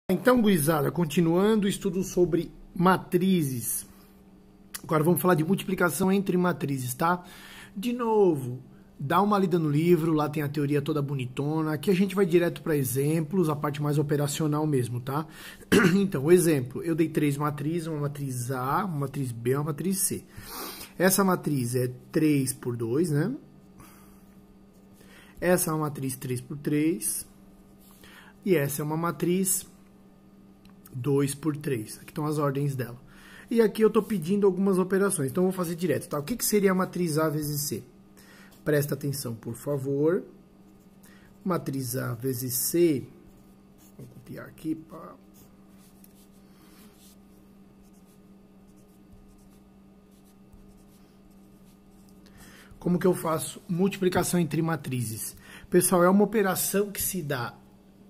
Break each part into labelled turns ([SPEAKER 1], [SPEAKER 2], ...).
[SPEAKER 1] Então, gurizada, continuando o estudo sobre matrizes. Agora vamos falar de multiplicação entre matrizes, tá? De novo, dá uma lida no livro, lá tem a teoria toda bonitona. Aqui a gente vai direto para exemplos, a parte mais operacional mesmo, tá? Então, o exemplo, eu dei 3 matrizes, uma matriz A, uma matriz B e uma matriz C. Essa matriz é 3 por 2, né? Essa é uma matriz 3 por 3. E essa é uma matriz 2 por 3. Aqui estão as ordens dela. E aqui eu estou pedindo algumas operações. Então, eu vou fazer direto. Tá? O que seria a matriz A vezes C? Presta atenção, por favor. Matriz A vezes C. Vou copiar aqui. Pá. Como que eu faço multiplicação entre matrizes? Pessoal, é uma operação que se dá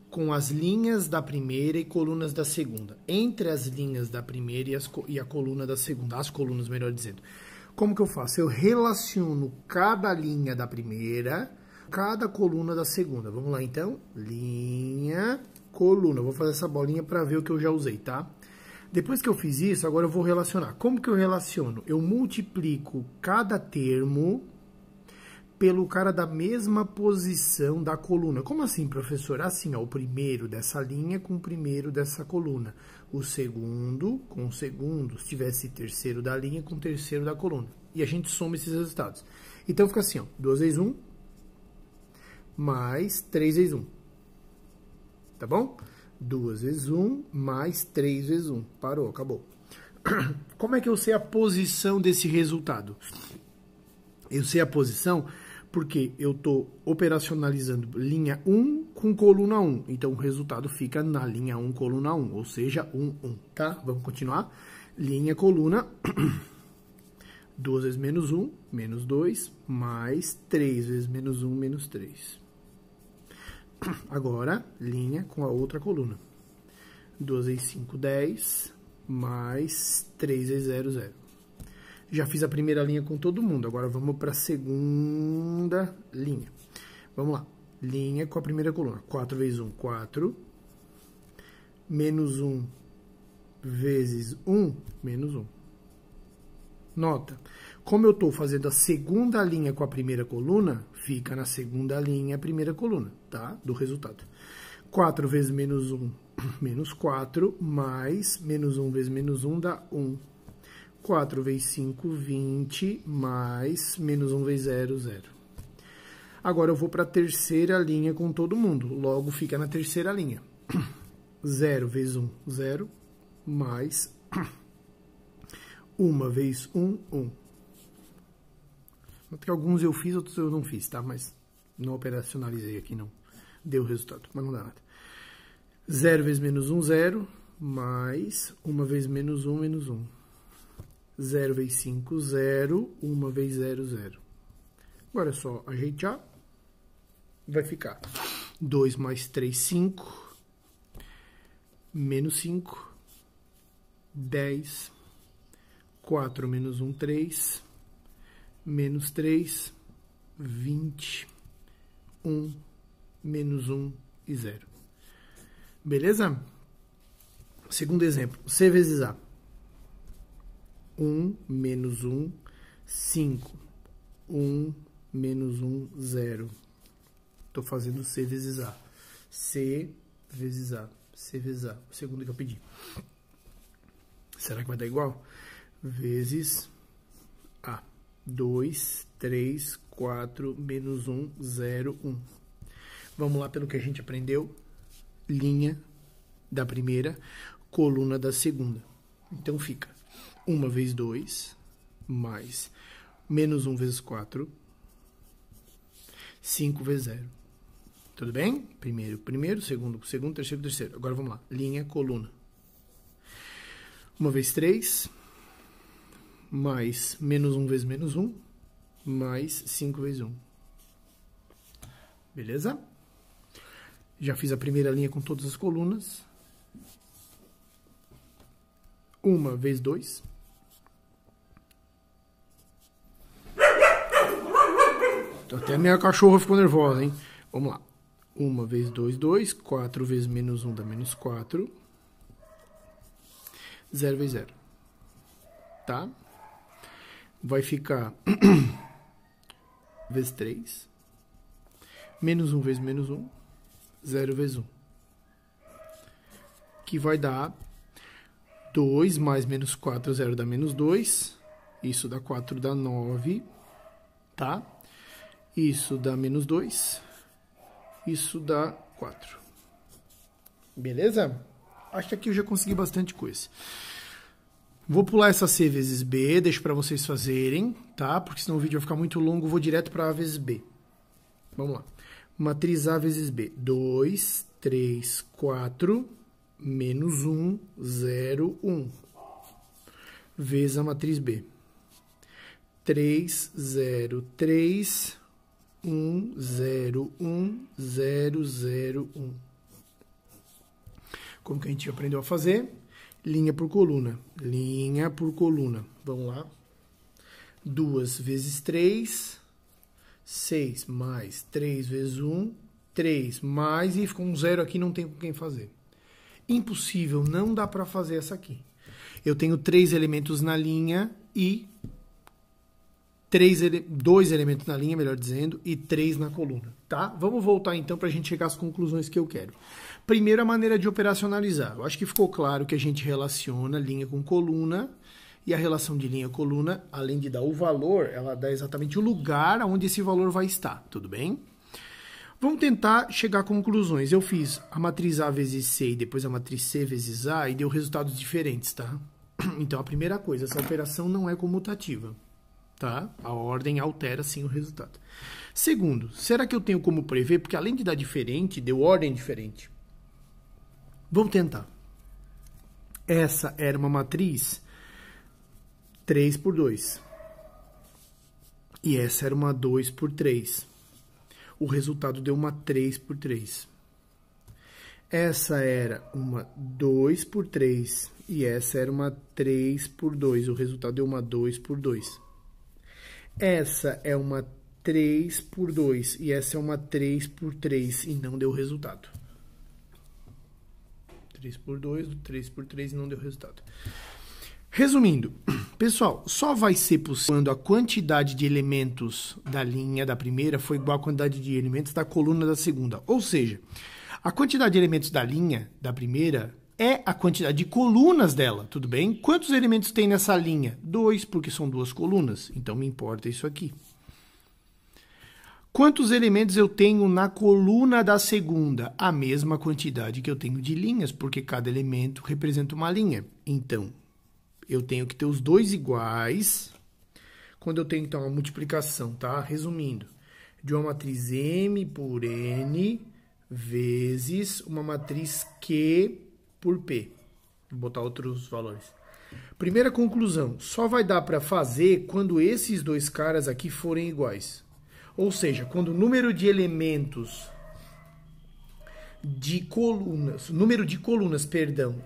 [SPEAKER 1] com as linhas da primeira e colunas da segunda. Entre as linhas da primeira e a coluna da segunda. As colunas, melhor dizendo. Como que eu faço? Eu relaciono cada linha da primeira, cada coluna da segunda. Vamos lá, então. Linha, coluna. Vou fazer essa bolinha para ver o que eu já usei, tá? Depois que eu fiz isso, agora eu vou relacionar. Como que eu relaciono? Eu multiplico cada termo pelo cara da mesma posição da coluna. Como assim, professor? Assim, ó, o primeiro dessa linha com o primeiro dessa coluna. O segundo com o segundo, se tivesse terceiro da linha com o terceiro da coluna. E a gente soma esses resultados. Então, fica assim, ó, 2 vezes 1, mais 3 vezes 1. Tá bom? 2 vezes 1, mais 3 vezes 1. Parou, acabou. Como é que eu sei a posição desse resultado? Eu sei a posição porque eu estou operacionalizando linha 1 com coluna 1. Então, o resultado fica na linha 1, coluna 1, ou seja, 1, 1, tá? Vamos continuar. Linha, coluna, 2 vezes menos 1, menos 2, mais 3 vezes menos 1, menos 3. Agora, linha com a outra coluna. 2 vezes 5, 10, mais 3 vezes 0, 0. Já fiz a primeira linha com todo mundo. Agora vamos para a segunda linha. Vamos lá. Linha com a primeira coluna. 4 vezes 1, 4. Menos 1 vezes 1, menos 1. Nota. Como eu estou fazendo a segunda linha com a primeira coluna, fica na segunda linha a primeira coluna, tá? Do resultado. 4 vezes menos 1, menos 4. Mais menos 1 vezes menos 1 dá 1. 4 vezes 5, 20, mais menos 1 vezes 0, 0. Agora eu vou para a terceira linha com todo mundo. Logo fica na terceira linha. 0 vezes 1, 0, mais 1 vezes 1, 1. Nota que alguns eu fiz, outros eu não fiz, tá? Mas não operacionalizei aqui, não. Deu o resultado, mas não dá nada. 0 vezes menos 1, 0, mais 1 vezes menos 1, menos 1. 0 vezes 5, 0. 1 vezes 0, 0. Agora é só ajeitar. Vai ficar 2 mais 3, 5. Menos 5. 10. 4 menos 1, 3. Menos 3. 20. 1. Menos 1 e 0. Beleza? Segundo exemplo. C vezes A. 1 menos 1, 5. 1 menos 1, 0. Estou fazendo C vezes A. C vezes A. C vezes A. O segundo que eu pedi. Será que vai dar igual? Vezes A. 2, 3, 4, menos 1, 0, 1. Vamos lá pelo que a gente aprendeu. Linha da primeira, coluna da segunda. Então, fica 1 vezes 2, mais menos 1 vezes 4, 5 vezes 0. Tudo bem? Primeiro, segundo, terceiro. Agora vamos lá. Linha, coluna. 1 vezes 3, mais menos 1 vezes menos 1, mais 5 vezes 1. Beleza? Já fiz a primeira linha com todas as colunas. 1 vezes 2. Até a minha cachorra ficou nervosa, hein? Vamos lá. 1 vezes 2, 2. 4 vezes menos 1 dá menos 4. 0 vezes 0. Tá? Vai ficar vezes 3. Menos 1 vezes menos 1. 0 vezes 1. Que vai dar 2 mais menos 4, 0 dá menos 2. Isso dá 4, dá 9. Tá? Isso dá menos 2. Isso dá 4. Beleza? Acho que aqui eu já consegui bastante coisa. Vou pular essa C vezes B, deixo para vocês fazerem, tá? Porque senão o vídeo vai ficar muito longo, vou direto para A vezes B. Vamos lá. Matriz A vezes B. 2, 3, 4, menos 1, 0, 1. Vezes a matriz B. 3, 0, 3, 1, 0, 1, 0, 0, 1. Como que a gente aprendeu a fazer? Linha por coluna. Linha por coluna. Vamos lá. 2 vezes 3, 6 mais 3 vezes 1, 3 mais, e ficou um 0 aqui, não tem com quem fazer. Impossível, não dá para fazer essa aqui. Eu tenho 3 elementos na linha e 2 elementos na linha, melhor dizendo, e 3 na coluna, tá? Vamos voltar então para a gente chegar às conclusões que eu quero. Primeiro, a maneira de operacionalizar. Eu acho que ficou claro que a gente relaciona linha com coluna, e a relação de linha e coluna, além de dar o valor, ela dá exatamente o lugar onde esse valor vai estar, tudo bem? Vamos tentar chegar a conclusões. Eu fiz a matriz A vezes C e depois a matriz C vezes A e deu resultados diferentes, tá? Então, a primeira coisa, essa operação não é comutativa. Tá? A ordem altera, sim, o resultado. Segundo, será que eu tenho como prever? Porque além de dar diferente, deu ordem diferente. Vamos tentar. Essa era uma matriz 3 por 2. E essa era uma 2 por 3. O resultado deu uma 3 por 3. Essa era uma 2 por 3. E essa era uma 3 por 2. O resultado deu uma 2 por 2. Essa é uma 3 por 2 e essa é uma 3 por 3 e não deu resultado. 3 por 2, 3 por 3 e não deu resultado. Resumindo, pessoal, só vai ser possível quando a quantidade de elementos da linha da primeira for igual à quantidade de elementos da coluna da segunda. Ou seja, a quantidade de elementos da linha da primeira é a quantidade de colunas dela, tudo bem? Quantos elementos tem nessa linha? 2, porque são 2 colunas, então me importa isso aqui. Quantos elementos eu tenho na coluna da segunda? A mesma quantidade que eu tenho de linhas, porque cada elemento representa uma linha. Então, eu tenho que ter os dois iguais, quando eu tenho, então, a multiplicação, tá? Resumindo, de uma matriz M por N vezes uma matriz Q por P. Vou botar outros valores. Primeira conclusão, só vai dar para fazer quando esses dois caras aqui forem iguais. Ou seja, quando o número de elementos de colunas,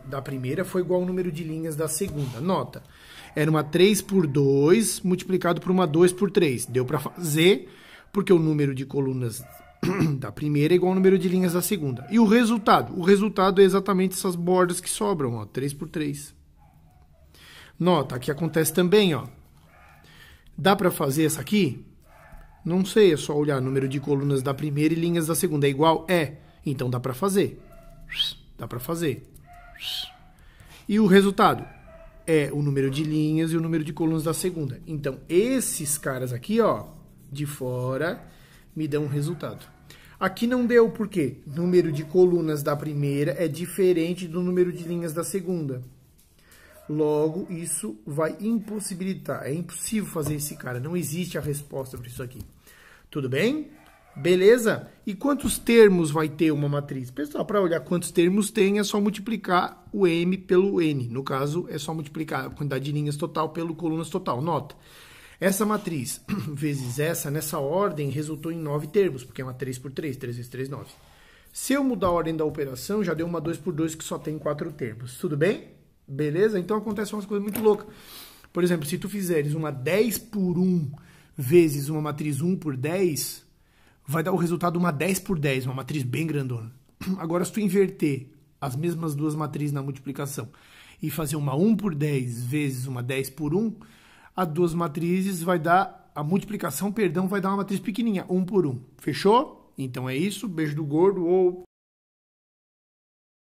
[SPEAKER 1] da primeira foi igual ao número de linhas da segunda. Nota, era uma 3 por 2 multiplicado por uma 2 por 3. Deu para fazer porque o número de colunas da primeira é igual ao número de linhas da segunda. E o resultado? O resultado é exatamente essas bordas que sobram, ó, 3 por 3. Nota, aqui acontece também, ó. Dá para fazer essa aqui? Não sei, é só olhar número de colunas da primeira e linhas da segunda. É igual? É. Então dá para fazer. Dá para fazer. E o resultado? É o número de linhas e o número de colunas da segunda. Então, esses caras aqui, ó, de fora, me dão um resultado. Aqui não deu, por quê? Número de colunas da primeira é diferente do número de linhas da segunda. Logo, isso vai impossibilitar. É impossível fazer esse cara. Não existe a resposta para isso aqui. Tudo bem? Beleza? E quantos termos vai ter uma matriz? Pessoal, para olhar quantos termos tem, é só multiplicar o M pelo N. No caso, é só multiplicar a quantidade de linhas total pelo colunas total. Nota, essa matriz vezes essa, nessa ordem, resultou em 9 termos, porque é uma 3 por 3, 3 vezes 3, 9. Se eu mudar a ordem da operação, já deu uma 2 por 2 que só tem 4 termos. Tudo bem? Beleza? Então acontece umas coisas muito loucas. Por exemplo, se tu fizeres uma 10 por 1 vezes uma matriz 1 por 10, vai dar o resultado uma 10 por 10, uma matriz bem grandona. Agora, se tu inverter as mesmas duas matrizes na multiplicação, e fazer uma 1 por 10 vezes uma 10 por 1, as duas matrizes vai dar, a multiplicação, perdão, vai dar uma matriz pequenininha, 1 por 1. Fechou? Então é isso, beijo do gordo ou...